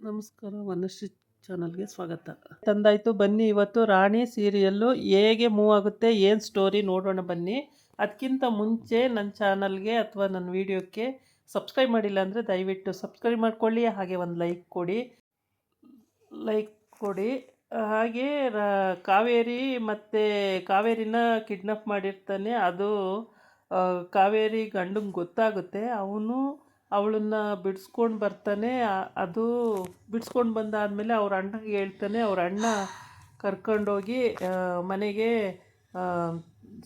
ನಮಸ್ಕಾರ, ವನಶ್ರೀ ಚಾನಲ್ಗೆ ಸ್ವಾಗತ. ತಂದಾಯಿತು, ಬನ್ನಿ ಇವತ್ತು ರಾಣಿ ಸೀರಿಯಲ್ಲು ಹೇಗೆ ಮೂವ್ ಆಗುತ್ತೆ, ಏನು ಸ್ಟೋರಿ ನೋಡೋಣ ಬನ್ನಿ. ಅದಕ್ಕಿಂತ ಮುಂಚೆ ನನ್ನ ಚಾನಲ್ಗೆ ಅಥವಾ ನನ್ನ ವೀಡಿಯೋಕ್ಕೆ ಸಬ್ಸ್ಕ್ರೈಬ್ ಮಾಡಿಲ್ಲ ಅಂದರೆ ದಯವಿಟ್ಟು ಸಬ್ಸ್ಕ್ರೈಬ್ ಮಾಡ್ಕೊಳ್ಳಿ. ಹಾಗೆ ಒಂದು ಲೈಕ್ ಕೊಡಿ. ಹಾಗೆ ಕಾವೇರಿ ಮತ್ತು ಕಾವೇರಿನ ಕಿಡ್ನಾಪ್ ಮಾಡಿರ್ತಾನೆ. ಅದು ಕಾವೇರಿ ಗಂಡಂಗೆ ಗೊತ್ತಾಗುತ್ತೆ. ಅವನು ಅವಳನ್ನು ಬಿಡಿಸ್ಕೊಂಡು ಬರ್ತಾನೆ. ಅದು ಬಿಡಿಸ್ಕೊಂಡು ಬಂದಾದಮೇಲೆ ಅವ್ರ ಅಣ್ಣಗೆ ಹೇಳ್ತಾನೆ. ಅವ್ರ ಅಣ್ಣ ಕರ್ಕೊಂಡೋಗಿ ಮನೆಗೆ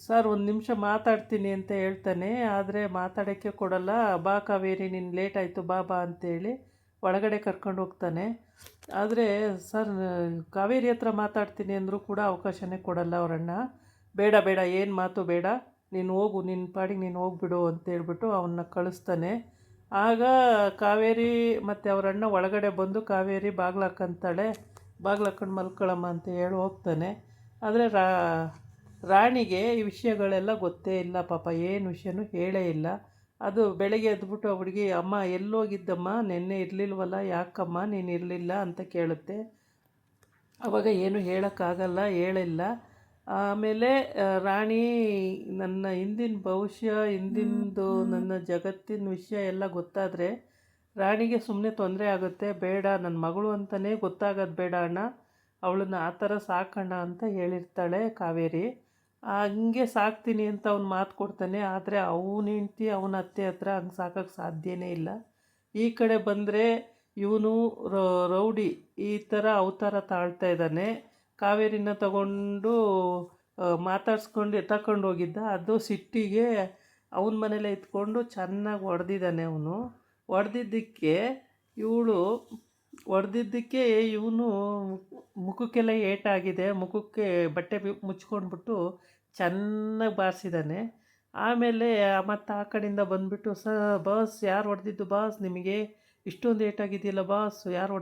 ಸರ್ ಒಂದು ನಿಮಿಷ ಮಾತಾಡ್ತೀನಿ ಅಂತ ಹೇಳ್ತಾನೆ. ಆದರೆ ಮಾತಾಡೋಕ್ಕೆ ಕೊಡಲ್ಲ. ಬಾ ಕಾವೇರಿ, ನೀನು ಲೇಟ್ ಆಯಿತು, ಬಾ ಬಾ ಅಂತೇಳಿ ಒಳಗಡೆ ಕರ್ಕೊಂಡು ಹೋಗ್ತಾನೆ. ಆದರೆ ಸರ್ ಕಾವೇರಿ ಹತ್ರ ಮಾತಾಡ್ತೀನಿ ಅಂದರೂ ಕೂಡ ಅವಕಾಶನೇ ಕೊಡಲ್ಲ ಅವರಣ್ಣ. ಬೇಡ ಬೇಡ, ಏನು ಮಾತು ಬೇಡ, ನೀನು ಹೋಗು, ನಿನ್ನ ಪಾಡಿಗೆ ನೀನು ಹೋಗ್ಬಿಡು ಅಂತೇಳ್ಬಿಟ್ಟು ಅವನ್ನ ಕಳಿಸ್ತಾನೆ. ಆಗ ಕಾವೇರಿ ಮತ್ತು ಅವರಣ್ಣ ಒಳಗಡೆ ಬಂದು ಕಾವೇರಿ ಬಾಗ್ಲು ಹಾಕ್ಕಂತಾಳೆ. ಬಾಗ್ಲು ಹಾಕ್ಕೊಂಡು ಮಲ್ಕೊಳ್ಳಮ್ಮ ಅಂತ ಹೇಳಿ ಹೋಗ್ತಾನೆ. ಆದರೆ ರಾಣಿಗೆ ಈ ವಿಷಯಗಳೆಲ್ಲ ಗೊತ್ತೇ ಇಲ್ಲ ಪಾಪ, ಏನು ವಿಷಯನೂ ಹೇಳೇ ಇಲ್ಲ. ಅದು ಬೆಳಗ್ಗೆ ಎದ್ಬಿಟ್ಟು ಆ ಹುಡುಗಿ, ಅಮ್ಮ ಎಲ್ಲೋಗಿದ್ದಮ್ಮ, ನೆನ್ನೆ ಇರಲಿಲ್ವಲ್ಲ, ಯಾಕಮ್ಮ ನೀನು ಇರಲಿಲ್ಲ ಅಂತ ಕೇಳುತ್ತೆ. ಅವಾಗ ಏನು ಹೇಳೋಕ್ಕಾಗಲ್ಲ, ಹೇಳಿಲ್ಲ. ಆಮೇಲೆ ರಾಣಿ ನನ್ನ ಹಿಂದಿನ ಭವಿಷ್ಯ, ಹಿಂದಿಂದು ನನ್ನ ಜಗತ್ತಿನ ವಿಷಯ ಎಲ್ಲ ಗೊತ್ತಾದರೆ ರಾಣಿಗೆ ಸುಮ್ಮನೆ ತೊಂದರೆ ಆಗುತ್ತೆ. ಬೇಡ, ನನ್ನ ಮಗಳು ಅಂತಲೇ ಗೊತ್ತಾಗೋದು ಬೇಡ ಅಣ್ಣ, ಅವಳನ್ನ ಆ ಥರ ಸಾಕೋಣ ಅಂತ ಹೇಳಿರ್ತಾಳೆ ಕಾವೇರಿ. ಹಂಗೆ ಸಾಕ್ತೀನಿ ಅಂತ ಅವ್ನು ಮಾತು ಕೊಡ್ತಾನೆ. ಆದರೆ ಅವನ ಹೆಂಡ್ತಿ ಅವನ ಅತ್ತೆ ಹತ್ರ ಹಂಗೆ ಸಾಕೋಕ್ಕೆ ಸಾಧ್ಯನೇ ಇಲ್ಲ. ಈ ಕಡೆ ಬಂದರೆ ಇವನು ರೌಡಿ ಈ ಥರ ಅವತಾರ ತಾಳ್ತಾ ಇದ್ದಾನೆ. ಕಾವೇರಿನ ತಗೊಂಡು ಮಾತಾಡ್ಸ್ಕೊಂಡು ತಗೊಂಡು ಹೋಗಿದ್ದ. ಅದು ಸಿಟ್ಟಿಗೆ ಅವನ ಮನೇಲೆ ಇಟ್ಕೊಂಡು ಚೆನ್ನಾಗಿ ಹೊಡೆದಿದ್ದಾನೆ. ಅವನು ಹೊಡೆದಿದ್ದಕ್ಕೆ ಇವನು ಮುಖಕ್ಕೆಲ್ಲ ಏಟಾಗಿದೆ. ಮುಖಕ್ಕೆ ಬಟ್ಟೆ ಮುಚ್ಕೊಂಡ್ಬಿಟ್ಟು ಚೆನ್ನಾಗಿ ಬಾರಿಸಿದ್ದಾನೆ. ಆಮೇಲೆ ಮತ್ತು ಆ ಕಡೆಯಿಂದ ಬಂದುಬಿಟ್ಟು, ಬಾಸ್ ಯಾರು ಹೊಡೆದಿದ್ದು ಬಾಸ್, ನಿಮಗೆ ಇಷ್ಟೊಂದು ಏಟಾಗಿದೆಯಲ್ಲ ಬಾಸ್, ಯಾರು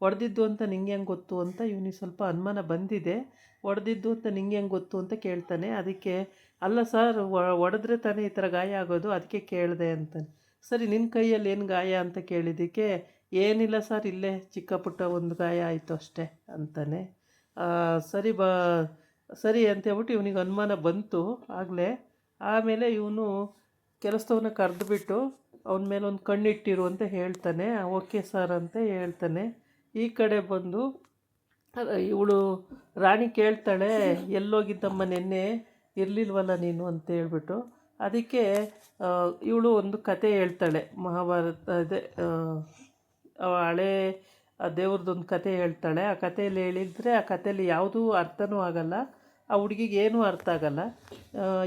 ಹೊಡೆದಿದ್ದು ಅಂತ ನಿಂಗೆ ಹೆಂಗೆ ಗೊತ್ತು ಅಂತ ಇವನಿಗೆ ಸ್ವಲ್ಪ ಅನುಮಾನ ಬಂದಿದೆ. ಹೊಡೆದಿದ್ದು ಅಂತ ನಿಂಗೆ ಹೆಂಗೆ ಗೊತ್ತು ಅಂತ ಕೇಳ್ತಾನೆ. ಅದಕ್ಕೆ ಅಲ್ಲ ಸರ್, ಹೊಡೆದ್ರೆ ತಾನೇ ಈ ಥರ ಗಾಯ ಆಗೋದು, ಅದಕ್ಕೆ ಕೇಳಿದೆ ಅಂತಾನೆ. ಸರಿ, ನಿನ್ನ ಕೈಯಲ್ಲಿ ಏನು ಗಾಯ ಅಂತ ಕೇಳಿದ್ದಕ್ಕೆ, ಏನಿಲ್ಲ ಸರ್, ಇಲ್ಲೇ ಚಿಕ್ಕ ಪುಟ್ಟ ಒಂದು ಗಾಯ ಆಯಿತು ಅಷ್ಟೇ ಅಂತಾನೆ. ಸರಿ ಅಂತ ಹೇಳ್ಬಿಟ್ಟು ಇವನಿಗೆ ಅನುಮಾನ ಬಂತು ಆಗಲೇ. ಆಮೇಲೆ ಇವನು ಕೆಲಸದವನ್ನ ಕರೆದುಬಿಟ್ಟು ಅವನ ಮೇಲೆ ಒಂದು ಕಣ್ಣಿಟ್ಟಿರು ಅಂತ ಹೇಳ್ತಾನೆ. ಓಕೆ ಸರ್ ಅಂತ ಹೇಳ್ತಾನೆ. ಈ ಕಡೆ ಬಂದು ಇವಳು ರಾಣಿ ಕೇಳ್ತಾಳೆ, ಎಲ್ಲೋಗಿದ್ದಮ್ಮ ನೆನ್ನೆ, ಇರಲಿಲ್ವಲ್ಲ ನೀನು ಅಂತ ಹೇಳ್ಬಿಟ್ಟು. ಅದಕ್ಕೆ ಇವಳು ಒಂದು ಕತೆ ಹೇಳ್ತಾಳೆ, ಮಹಾಭಾರತ ಇದೆ ಹಳೆ ದೇವ್ರದ್ದೊಂದು ಕತೆ ಹೇಳ್ತಾಳೆ. ಆ ಕಥೆಯಲ್ಲಿ ಹೇಳಿದರೆ ಆ ಕಥೆಯಲ್ಲಿ ಯಾವುದೂ ಅರ್ಥನೂ ಆಗಲ್ಲ, ಆ ಹುಡುಗಿಗೆ ಏನೂ ಅರ್ಥ ಆಗಲ್ಲ.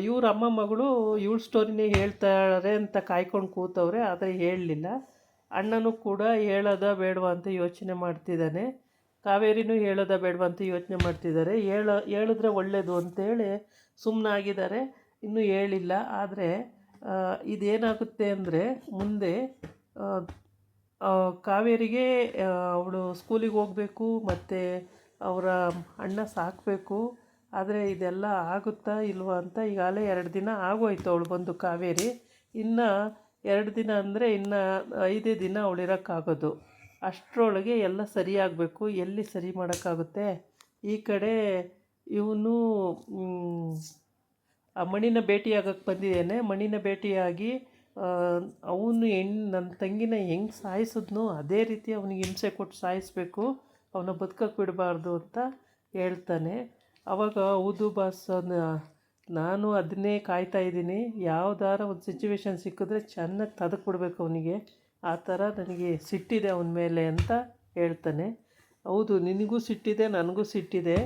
ಇವ್ರ ಅಮ್ಮ ಮಗಳು ಇವಳ ಸ್ಟೋರಿನೇ ಹೇಳ್ತಾರೆ ಅಂತ ಕಾಯ್ಕೊಂಡು ಕೂತವ್ರೆ, ಆದರೆ ಹೇಳಲಿಲ್ಲ. ಅಣ್ಣನೂ ಕೂಡ ಹೇಳೋದ ಬೇಡವಾ ಅಂತ ಯೋಚನೆ ಮಾಡ್ತಿದ್ದಾನೆ. ಕಾವೇರಿನೂ ಹೇಳೋದ ಬೇಡವಾ ಅಂತ ಯೋಚನೆ ಮಾಡ್ತಿದ್ದಾರೆ. ಹೇಳಿದ್ರೆ ಒಳ್ಳೆಯದು ಅಂತೇಳಿ ಸುಮ್ಮನಾಗಿದ್ದಾರೆ, ಇನ್ನೂ ಹೇಳಿಲ್ಲ. ಆದರೆ ಇದೇನಾಗುತ್ತೆ ಅಂದರೆ ಮುಂದೆ ಕಾವೇರಿಗೆ ಅವಳು ಸ್ಕೂಲಿಗೆ ಹೋಗಬೇಕು ಮತ್ತು ಅವರ ಅಣ್ಣ ಸಾಕಬೇಕು. ಆದರೆ ಇದೆಲ್ಲ ಆಗುತ್ತಾ ಇಲ್ವಾ ಅಂತ ಈಗಾಗಲೇ 2 ದಿನ ಆಗೋಯ್ತು ಅವಳು ಬಂದು ಕಾವೇರಿ. ಇನ್ನು 2 ದಿನ ಅಂದರೆ ಇನ್ನು 5 ದಿನ ಅವಳಿರೋಕ್ಕಾಗೋದು. ಅಷ್ಟರೊಳಗೆ ಎಲ್ಲ ಸರಿಯಾಗಬೇಕು. ಎಲ್ಲಿ ಸರಿ ಮಾಡೋಕ್ಕಾಗುತ್ತೆ? ಈ ಕಡೆ ಇವನು ಆ ಮಣಿನ ಭೇಟಿಯಾಗಕ್ಕೆ ಬಂದಿದ್ದೇನೆ. ಮಣಿನ ಭೇಟಿಯಾಗಿ ಅವನು ನನ್ನ ತಂಗಿನ ಹೆಂಗೆ ಸಾಯಿಸಿದ್ನೋ ಅದೇ ರೀತಿ ಅವನಿಗೆ ಹಿಂಸೆ ಕೊಟ್ಟು ಸಾಯಿಸಬೇಕು, ಅವನ ಬದುಕಕ್ಕೆ ಬಿಡಬಾರ್ದು ಅಂತ ಹೇಳ್ತಾನೆ. ಆವಾಗ ಹೌದು ಬಾಸ್, ನಾನು ಅದನ್ನೇ ಕಾಯ್ತಾ ಇದ್ದೀನಿ, ಯಾವುದಾರ ಒಂದು ಸಿಚುವೇಶನ್ ಸಿಕ್ಕಿದ್ರೆ ಚೆನ್ನಾಗಿ ತದಕ್ಬಿಡ್ಬೇಕು ಅವನಿಗೆ, ಆ ಥರ ನನಗೆ ಸಿಟ್ಟಿದೆ ಅವನ ಮೇಲೆ ಅಂತ ಹೇಳ್ತಾನೆ. ಹೌದು, ನಿನಗೂ ಸಿಟ್ಟಿದೆ, ನನಗೂ ಸಿಟ್ಟಿದೆ,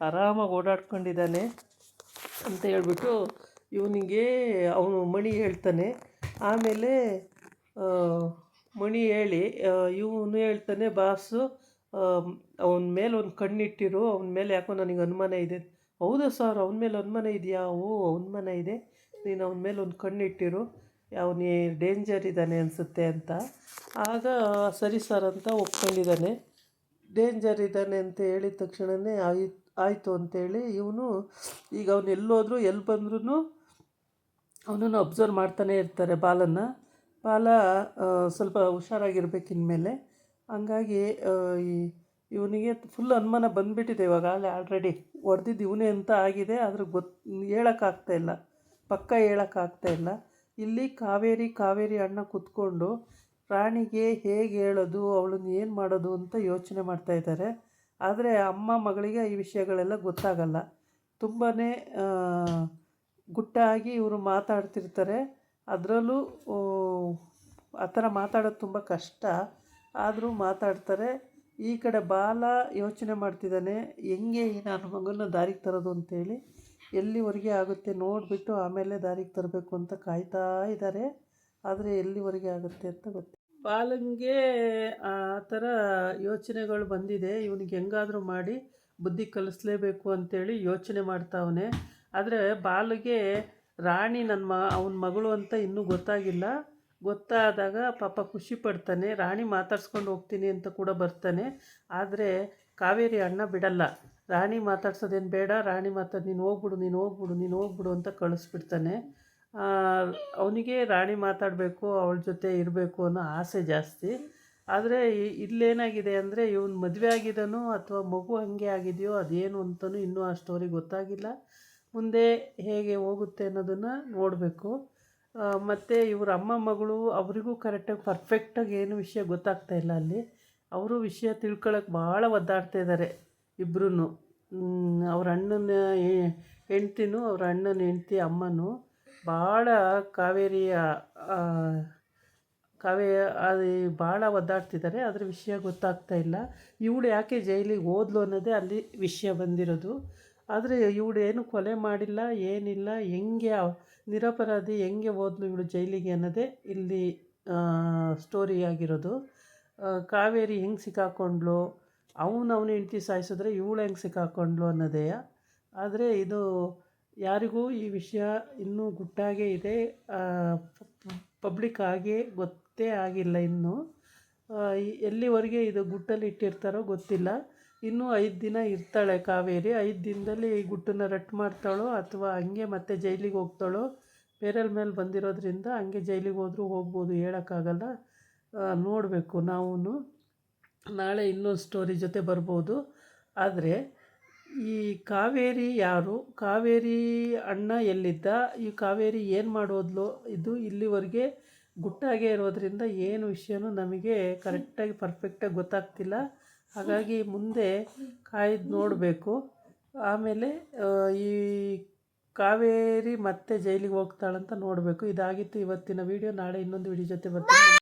ಆರಾಮಾಗಿ ಓಡಾಡ್ಕೊಂಡಿದ್ದಾನೆ ಅಂತ ಹೇಳ್ಬಿಟ್ಟು ಇವನಿಗೆ ಅವನು ಮಣಿ ಹೇಳ್ತಾನೆ. ಆಮೇಲೆ ಮಣಿ ಹೇಳಿ ಇವನು ಹೇಳ್ತಾನೆ, ಬಾಸು ಅವನ ಮೇಲೆ ಒಂದು ಕಣ್ಣಿಟ್ಟಿರು, ಅವನ ಮೇಲೆ ಯಾಕೋ ನನಗೆ ಅನುಮಾನ ಇದೆ. ಹೌದಾ ಸರ್, ಅವನ ಮೇಲೆ ಅನುಮಾನ ಇದೆಯಾ? ಅನುಮಾನ ಇದೆ, ನೀನು ಅವನ ಮೇಲೆ ಒಂದು ಕಣ್ಣಿಟ್ಟಿರು, ಅವನು ಡೇಂಜರ್ ಇದ್ದಾನೆ ಅನಿಸುತ್ತೆ ಅಂತ. ಆಗ ಸರಿ ಸರ್ ಅಂತ ಒಪ್ಕೊಂಡಿದ್ದಾನೆ. ಡೇಂಜರ್ ಇದ್ದಾನೆ ಅಂತ ಹೇಳಿದ ತಕ್ಷಣವೇ ಆಯಿತು ಅಂತೇಳಿ ಇವನು ಈಗ ಅವನು ಎಲ್ಲೋದ್ರೂ ಎಲ್ಲಿ ಬಂದ್ರೂ ಅವನನ್ನು ಅಬ್ಸರ್ವ್ ಮಾಡ್ತಾನೆ ಇರ್ತಾರೆ. ಬಾಲ ಸ್ವಲ್ಪ ಹುಷಾರಾಗಿರ್ಬೇಕು ಇನ್ಮೇಲೆ. ಹಂಗಾಗಿ ಈ ಇವನಿಗೆ ಫುಲ್ ಅನುಮಾನ ಬಂದುಬಿಟ್ಟಿದೆ ಇವಾಗ ಆಲ್ರೆಡಿ ಹೊಡೆದಿದ್ದು ಇವನೇ ಅಂತ ಆಗಿದೆ. ಆದ್ರೆ ಹೇಳೋಕ್ಕಾಗ್ತಾ ಇಲ್ಲ, ಪಕ್ಕ ಹೇಳೋಕ್ಕಾಗ್ತಾ ಇಲ್ಲ. ಇಲ್ಲಿ ಕಾವೇರಿ ಅಣ್ಣ ಕೂತ್ಕೊಂಡು ರಾಣಿಗೆ ಹೇಗೆ ಹೇಳೋದು, ಅವಳನ್ನ ಏನು ಮಾಡೋದು ಅಂತ ಯೋಚನೆ ಮಾಡ್ತಾ ಇದ್ದಾರೆ. ಆದರೆ ಅಮ್ಮ ಮಗಳಿಗೆ ಈ ವಿಷಯಗಳೆಲ್ಲ ಗೊತ್ತಾಗಲ್ಲ. ತುಂಬಾ ಗುಟ್ಟಾಗಿ ಇವರು ಮಾತಾಡ್ತಿರ್ತಾರೆ. ಅದರಲ್ಲೂ ಆ ಥರ ಮಾತಾಡೋದು ತುಂಬ ಕಷ್ಟ, ಆದರೂ ಮಾತಾಡ್ತಾರೆ. ಈ ಕಡೆ ಬಾಲ ಯೋಚನೆ ಮಾಡ್ತಿದ್ದಾನೆ, ಹೆಂಗೆ ನನ್ನ ಮಗನ ದಾರಿಗೆ ತರೋದು ಅಂತೇಳಿ. ಎಲ್ಲಿವರೆಗೆ ಆಗುತ್ತೆ ನೋಡಿಬಿಟ್ಟು ಆಮೇಲೆ ದಾರಿಗೆ ತರಬೇಕು ಅಂತ ಕಾಯ್ತಾ ಇದ್ದಾರೆ. ಆದರೆ ಎಲ್ಲಿವರೆಗೆ ಆಗುತ್ತೆ ಅಂತ ಗೊತ್ತಿಲ್ಲ. ಬಾಲಂಗೆ ಆ ಥರ ಯೋಚನೆಗಳು ಬಂದಿದೆ. ಇವನಿಗೆ ಹೆಂಗಾದರೂ ಮಾಡಿ ಬುದ್ಧಿ ಕಲಿಸ್ಲೇಬೇಕು ಅಂತೇಳಿ ಯೋಚನೆ ಮಾಡ್ತಾವನೆ. ಆದರೆ ಬಾಲಿಗೆ ರಾಣಿ ಅವನ ಮಗಳು ಅಂತ ಇನ್ನೂ ಗೊತ್ತಾಗಿಲ್ಲ. ಗೊತ್ತಾದಾಗ ಪಾಪ ಖುಷಿ ಪಡ್ತಾನೆ. ರಾಣಿ ಮಾತಾಡ್ಸ್ಕೊಂಡು ಹೋಗ್ತೀನಿ ಅಂತ ಕೂಡ ಬರ್ತಾನೆ. ಆದರೆ ಕಾವೇರಿ ಅಣ್ಣ ಬಿಡಲ್ಲ. ರಾಣಿ ಮಾತಾಡ್ಸೋದೇನು ಬೇಡ, ರಾಣಿ ನೀನು ಹೋಗ್ಬಿಡು ಅಂತ ಕಳಿಸ್ಬಿಡ್ತಾನೆ. ಅವನಿಗೆ ರಾಣಿ ಮಾತಾಡಬೇಕು, ಅವಳ ಜೊತೆ ಇರಬೇಕು ಅನ್ನೋ ಆಸೆ ಜಾಸ್ತಿ. ಆದರೆ ಇಲ್ಲೇನಾಗಿದೆ ಅಂದರೆ ಇವನು ಮದುವೆ ಆಗಿದ್ದಾನೋ ಅಥವಾ ಮಗು ಹಾಗೆ ಆಗಿದೆಯೋ ಅದೇನು ಅಂತಲೂ ಇನ್ನೂ ಆ ಸ್ಟೋರಿ ಗೊತ್ತಾಗಿಲ್ಲ. ಮುಂದೆ ಹೇಗೆ ಹೋಗುತ್ತೆ ಅನ್ನೋದನ್ನು ನೋಡಬೇಕು. ಮತ್ತು ಇವ್ರ ಅಮ್ಮ ಮಗಳು ಅವರಿಗೂ ಕರೆಕ್ಟಾಗಿ ಪರ್ಫೆಕ್ಟಾಗಿ ಏನು ವಿಷಯ ಗೊತ್ತಾಗ್ತಾ ಇಲ್ಲ. ಅಲ್ಲಿ ಅವರು ವಿಷಯ ತಿಳ್ಕೊಳ್ಳೋಕೆ ಭಾಳ ಒದ್ದಾಡ್ತಾಯಿದ್ದಾರೆ ಇಬ್ಬರೂ. ಅವ್ರ ಅಣ್ಣನ ಹೆಂಡ್ತಿನೂ ಅವ್ರ ಅಣ್ಣನ ಹೆಂಡ್ತಿ ಅಮ್ಮನೂ ಭಾಳ ಅದು ಭಾಳ ಒದ್ದಾಡ್ತಿದ್ದಾರೆ. ಅದರ ವಿಷಯ ಗೊತ್ತಾಗ್ತಾ ಇಲ್ಲ. ಇವಳು ಯಾಕೆ ಜೈಲಿಗೆ ಹೋದ್ಲು ಅನ್ನೋದೇ ಅಲ್ಲಿ ವಿಷಯ ಬಂದಿರೋದು. ಆದರೆ ಇವಳು ಏನು ಕೊಲೆ ಮಾಡಿಲ್ಲ, ಏನಿಲ್ಲ, ಹೆಂಗೆ ನಿರಪರಾಧಿ ಹೆಂಗೆ ಹೋದ್ಲು ಇವಳು ಜೈಲಿಗೆ ಅನ್ನೋದೇ ಇಲ್ಲಿ ಸ್ಟೋರಿ ಆಗಿರೋದು. ಕಾವೇರಿ ಹೆಂಗೆ ಸಿಕ್ಕಾಕೊಂಡ್ಲು, ಅವನ ಹೆಂಡ್ತಿ ಸಾಯಿಸಿದ್ರೆ ಇವಳು ಹೆಂಗೆ ಸಿಕ್ಕಾಕೊಂಡ್ಲು ಅನ್ನೋದೇ. ಆದರೆ ಇದು ಯಾರಿಗೂ ಈ ವಿಷಯ ಇನ್ನೂ ಗುಟ್ಟಾಗೇ ಇದೆ, ಪಬ್ಲಿಕ್ ಆಗಿ ಗೊತ್ತೇ ಆಗಿಲ್ಲ ಇನ್ನೂ. ಎಲ್ಲಿವರೆಗೆ ಇದು ಗುಟ್ಟಲ್ಲಿ ಇಟ್ಟಿರ್ತಾರೋ ಗೊತ್ತಿಲ್ಲ. ಇನ್ನೂ 5 ದಿನ ಇರ್ತಾಳೆ ಕಾವೇರಿ. 5 ದಿನದಲ್ಲಿ ಈ ಗುಟ್ಟನ್ನು ರಟ್ಟು ಮಾಡ್ತಾಳೋ ಅಥವಾ ಹಂಗೆ ಮತ್ತೆ ಜೈಲಿಗೆ ಹೋಗ್ತಾಳೋ. ಬೇರೆಲ್ ಮೇಲೆ ಬಂದಿರೋದ್ರಿಂದ ಹಂಗೆ ಜೈಲಿಗೆ ಹೋದರೂ ಹೋಗ್ಬೋದು, ಹೇಳೋಕ್ಕಾಗಲ್ಲ. ನೋಡಬೇಕು ನಾವು. ನಾಳೆ ಇನ್ನೊಂದು ಸ್ಟೋರಿ ಜೊತೆ ಬರ್ಬೋದು. ಆದರೆ ಈ ಕಾವೇರಿ ಯಾರು, ಕಾವೇರಿ ಅಣ್ಣ ಎಲ್ಲಿದ್ದ, ಈ ಕಾವೇರಿ ಏನು ಮಾಡೋದ್ಲು, ಇದು ಇಲ್ಲಿವರೆಗೆ ಗುಟ್ಟಾಗೇ ಇರೋದ್ರಿಂದ ಏನು ವಿಷಯನೂ ನಮಗೆ ಕರೆಕ್ಟಾಗಿ ಪರ್ಫೆಕ್ಟಾಗಿ ಗೊತ್ತಾಗ್ತಿಲ್ಲ. ಹಾಗಾಗಿ ಮುಂದೆ ಕಾಯ್ದು ನೋಡಬೇಕು. ಆಮೇಲೆ ಈ ಕಾವೇರಿ ಮತ್ತೆ ಜೈಲಿಗೆ ಹೋಗ್ತಾಳಂತ ನೋಡಬೇಕು. ಇದಾಗಿತ್ತು ಇವತ್ತಿನ ವೀಡಿಯೋ. ನಾಳೆ ಇನ್ನೊಂದು ವೀಡಿಯೋ ಜೊತೆ ಬರ್ತೀನಿ.